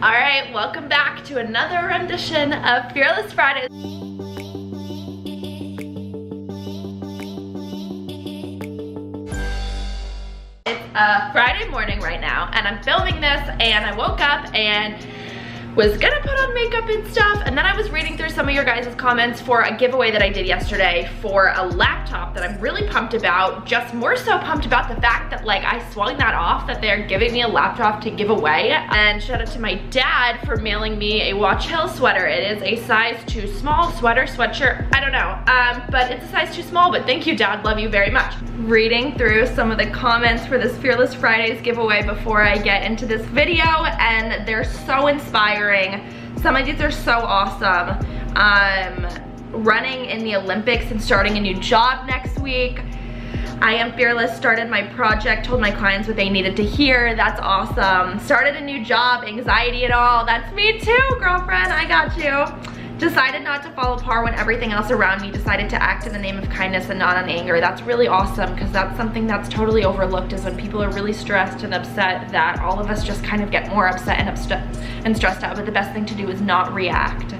All right, welcome back to another rendition of Fearless Fridays. It's Friday morning right now, and I'm filming this, and I woke up and was gonna put on makeup and stuff, and then I was reading through some of your guys' comments for a giveaway that I did yesterday for a laptop that I'm really pumped about, just more so pumped about the fact that like I swung that off, that they're giving me a laptop to give away. And shout out to my dad for mailing me a Watch Hill sweater. It is a size too small sweatshirt, I don't know, but it's a size too small, but thank you, Dad, love you very much. Reading through some of the comments for this Fearless Fridays giveaway before I get into this video, and they're so inspiring. Some of these are so awesome. Running in the Olympics and starting a new job next week. I am fearless, started my project, told my clients what they needed to hear. That's awesome. Started a new job, anxiety and all. That's me too, girlfriend, I got you. Decided not to fall apart when everything else around me decided to act in the name of kindness and not on anger. That's really awesome, because that's something that's totally overlooked, is when people are really stressed and upset, that all of us just kind of get more upset and stressed out, but the best thing to do is not react.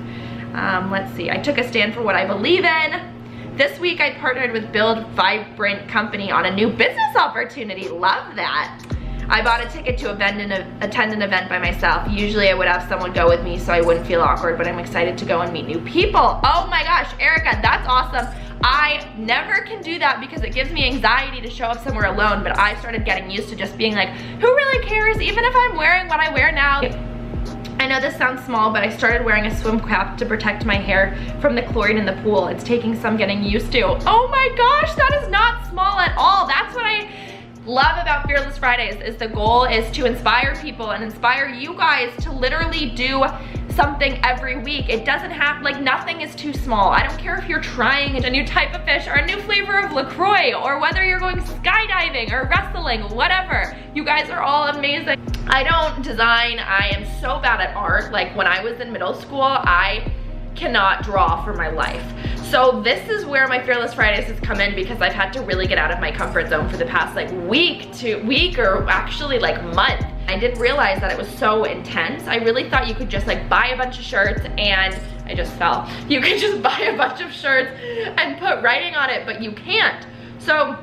Let's see, I took a stand for what I believe in. This week I partnered with Build Vibrant Company on a new business opportunity. Love that. I bought a ticket to attend an event by myself. Usually I would have someone go with me so I wouldn't feel awkward, but I'm excited to go and meet new people. Oh my gosh, Erica, that's awesome. I never can do that because it gives me anxiety to show up somewhere alone, but I started getting used to just being like, who really cares, even if I'm wearing what I wear now? I know this sounds small, but I started wearing a swim cap to protect my hair from the chlorine in the pool. It's taking some getting used to. Oh my gosh, that is not small at all. That's what I love about Fearless Fridays, is the goal is to inspire people and inspire you guys to literally do something every week. It doesn't have, like, nothing is too small. I don't care if you're trying a new type of fish or a new flavor of LaCroix, or whether you're going skydiving or wrestling, whatever. You guys are all amazing. I don't design. I am so bad at art. Like, when I was in middle school, I cannot draw for my life. So this is where my Fearless Fridays has come in, because I've had to really get out of my comfort zone for the past like week or actually like month. I didn't realize that it was so intense. I really thought you could just like buy a bunch of shirts, and I just fell. You could just buy a bunch of shirts and put writing on it, but you can't. So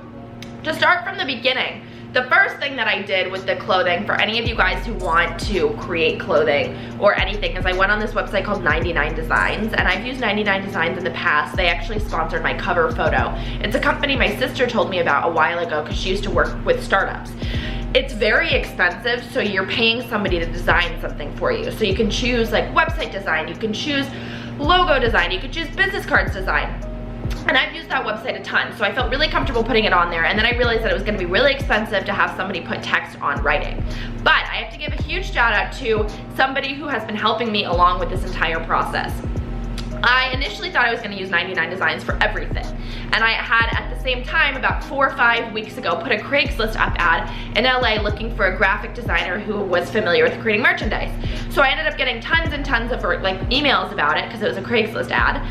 to start from the beginning, the first thing that I did with the clothing, for any of you guys who want to create clothing or anything, is I went on this website called 99 Designs, and I've used 99 Designs in the past. They actually sponsored my cover photo. It's a company my sister told me about a while ago, because she used to work with startups. It's very expensive, so you're paying somebody to design something for you. So you can choose like website design, you can choose logo design, you can choose business cards design. And I've used that website a ton, so I felt really comfortable putting it on there, and then I realized that it was gonna be really expensive to have somebody put text on writing. But I have to give a huge shout out to somebody who has been helping me along with this entire process. I initially thought I was gonna use 99 Designs for everything, and I had at the same time, about 4 or 5 weeks ago, put a Craigslist up ad in LA looking for a graphic designer who was familiar with creating merchandise. So I ended up getting tons and tons of like emails about it, because it was a Craigslist ad.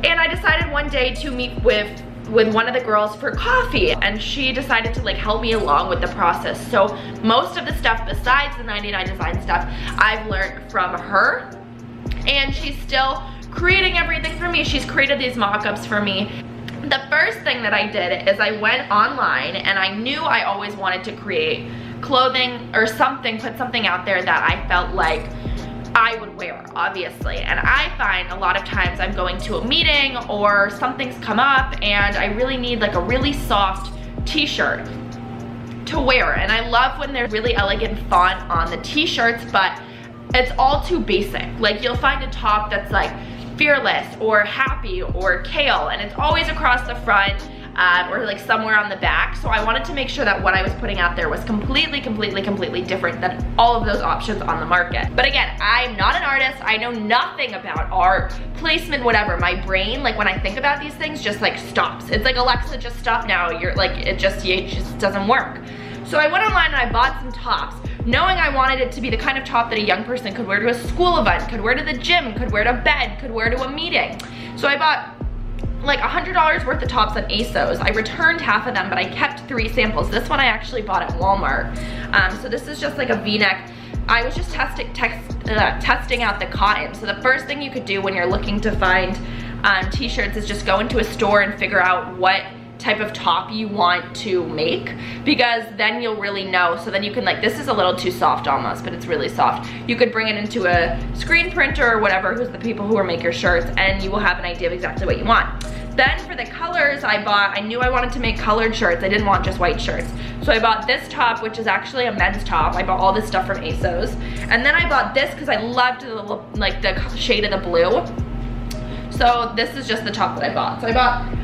And I decided one day to meet with one of the girls for coffee, and she decided to like help me along with the process. So most of the stuff besides the 99 Design stuff, I've learned from her, and she's still creating everything for me. She's created these mock-ups for me. The first thing that I did is I went online, and I knew I always wanted to create clothing or something, put something out there that I felt like I would wear, obviously. And I find a lot of times I'm going to a meeting or something's come up and I really need like a really soft t-shirt to wear. And I love when there's really elegant font on the t-shirts, but it's all too basic. Like, you'll find a top that's like fearless or happy or kale, and it's always across the front or like somewhere on the back. So I wanted to make sure that what I was putting out there was completely different than all of those options on the market. But again, I'm not an artist. I know nothing about art, placement, whatever. My brain, like when I think about these things, just like stops. It's like, Alexa, just stop now. You're like, it just doesn't work. So I went online and I bought some tops, knowing I wanted it to be the kind of top that a young person could wear to a school event, could wear to the gym, could wear to bed, could wear to a meeting. So I bought like $100 worth of tops on ASOS. I returned half of them, but I kept 3 samples. This one I actually bought at Walmart. So this is just like a V-neck. I was just testing testing out the cotton. So the first thing you could do when you're looking to find t-shirts is just go into a store and figure out what type of top you want to make, because then you'll really know. So then you can, like, this is a little too soft almost, but it's really soft. You could bring it into a screen printer or whatever, who's the people who are make your shirts, and you will have an idea of exactly what you want. Then for the colors, I knew I wanted to make colored shirts. I didn't want just white shirts. So I bought this top, which is actually a men's top. I bought all this stuff from ASOS. And then I bought this because I loved the shade of the blue. So this is just the top that I bought. So I bought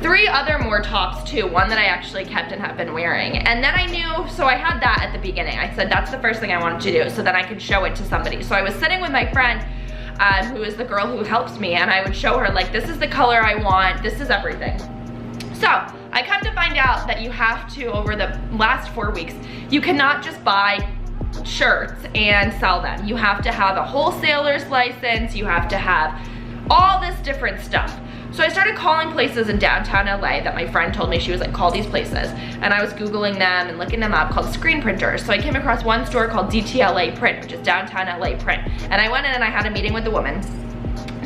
3 other more tops too, one that I actually kept and have been wearing. And then I knew, so I had that at the beginning. I said that's the first thing I wanted to do, so then I could show it to somebody. So I was sitting with my friend, who is the girl who helps me, and I would show her, like, this is the color I want, this is everything. So I come to find out that you have to, over the last 4 weeks, you cannot just buy shirts and sell them. You have to have a wholesaler's license, you have to have all this different stuff. So I started calling places in downtown LA that my friend told me, she was like, call these places. And I was Googling them and looking them up, called screen printers. So I came across one store called DTLA Print, which is downtown LA Print. And I went in and I had a meeting with the woman.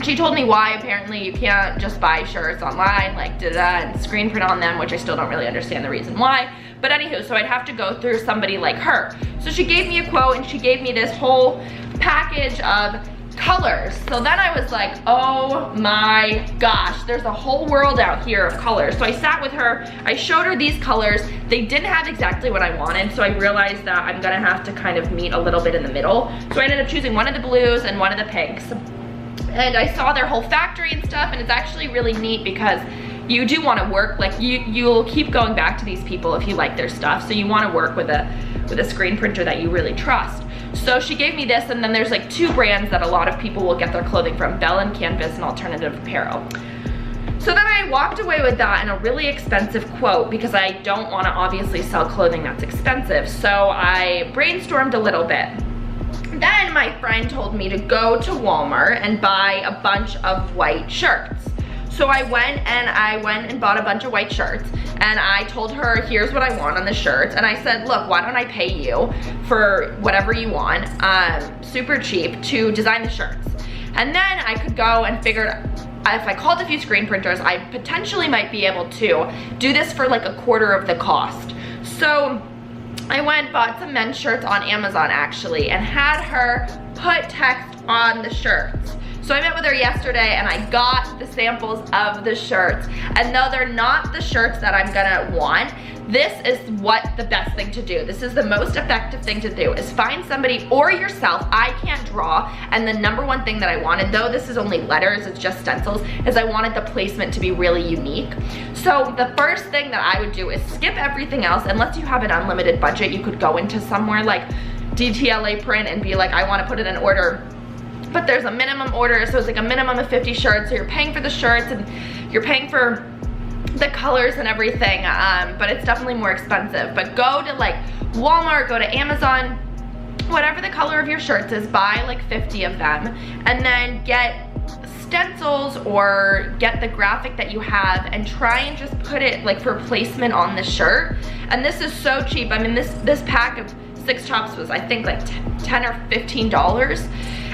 She told me why apparently you can't just buy shirts online, like and screen print on them, which I still don't really understand the reason why. But anywho, so I'd have to go through somebody like her. So she gave me a quote and she gave me this whole package of colors. So then I was like, oh my gosh, there's a whole world out here of colors. So I sat with her, I showed her these colors. They didn't have exactly what I wanted, so I realized that I'm gonna have to kind of meet a little bit in the middle. So I ended up choosing one of the blues and one of the pinks. And I saw their whole factory and stuff, and it's actually really neat because you do want to work, like you'll keep going back to these people if you like their stuff. So you want to work with a screen printer that you really trust. So she gave me this, and then there's like 2 brands that a lot of people will get their clothing from, Bell and Canvas and Alternative Apparel. So then I walked away with that and a really expensive quote, because I don't want to obviously sell clothing that's expensive. So I brainstormed a little bit. Then my friend told me to go to Walmart and buy a bunch of white shirts. So I went and bought a bunch of white shirts, and I told her, here's what I want on the shirts. And I said, look, why don't I pay you for whatever you want, super cheap, to design the shirts. And then I could go and figure, if I called a few screen printers, I potentially might be able to do this for like 1/4 of the cost. So I went, bought some men's shirts on Amazon actually, and had her put text on the shirts. So I met with her yesterday and I got the samples of the shirts. And though they're not the shirts that I'm gonna want, this is what the best thing to do. This is the most effective thing to do, is find somebody or yourself. I can't draw, and the #1 thing that I wanted, though this is only letters, it's just stencils, is I wanted the placement to be really unique. So the first thing that I would do is skip everything else. Unless you have an unlimited budget, you could go into somewhere like DTLA Print and be like, I wanna put in an order, but there's a minimum order, so it's like a minimum of 50 shirts, so you're paying for the shirts and you're paying for the colors and everything, but it's definitely more expensive. But go to like Walmart, go to Amazon, whatever the color of your shirts is, buy like 50 of them, and then get stencils or get the graphic that you have and try and just put it like for placement on the shirt. And this is so cheap. I mean, this pack of 6 tops was I think like $10 or $15.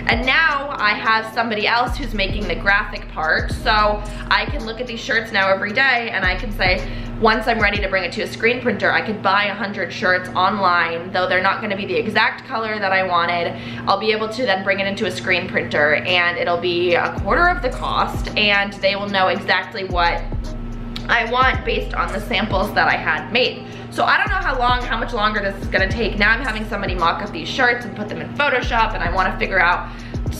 And now I have somebody else who's making the graphic part, so I can look at these shirts now every day and I can say, once I'm ready to bring it to a screen printer, I could buy 100 shirts online, though they're not gonna be the exact color that I wanted. I'll be able to then bring it into a screen printer and it'll be 1/4 of the cost, and they will know exactly what I want based on the samples that I had made. So I don't know how much longer this is gonna take. Now I'm having somebody mock up these shirts and put them in Photoshop, and I wanna figure out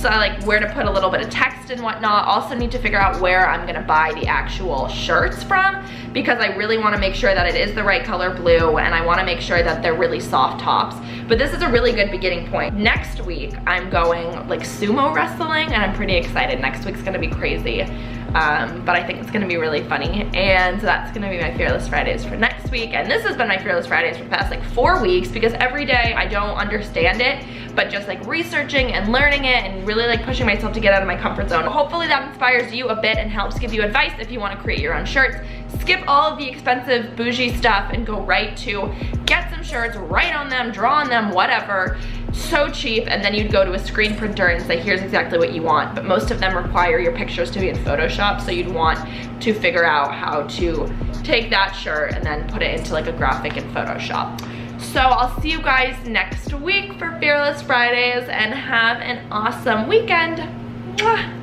like where to put a little bit of text and whatnot. Also need to figure out where I'm gonna buy the actual shirts from, because I really wanna make sure that it is the right color blue, and I wanna make sure that they're really soft tops. But this is a really good beginning point. Next week, I'm going like sumo wrestling, and I'm pretty excited. Next week's gonna be crazy. But I think it's gonna be really funny, and that's gonna be my Fearless Fridays for next week. And this has been my Fearless Fridays for the past like 4 weeks, because every day I don't understand it, but just like researching and learning it and really like pushing myself to get out of my comfort zone. Hopefully that inspires you a bit and helps give you advice if you want to create your own shirts. Skip all of the expensive bougie stuff and go right to get some custom shirts, write on them, draw on them, whatever. So cheap. And then you'd go to a screen printer and say, here's exactly what you want. But most of them require your pictures to be in Photoshop, so you'd want to figure out how to take that shirt and then put it into like a graphic in Photoshop. So I'll see you guys next week for Fearless Fridays, and have an awesome weekend. Mwah.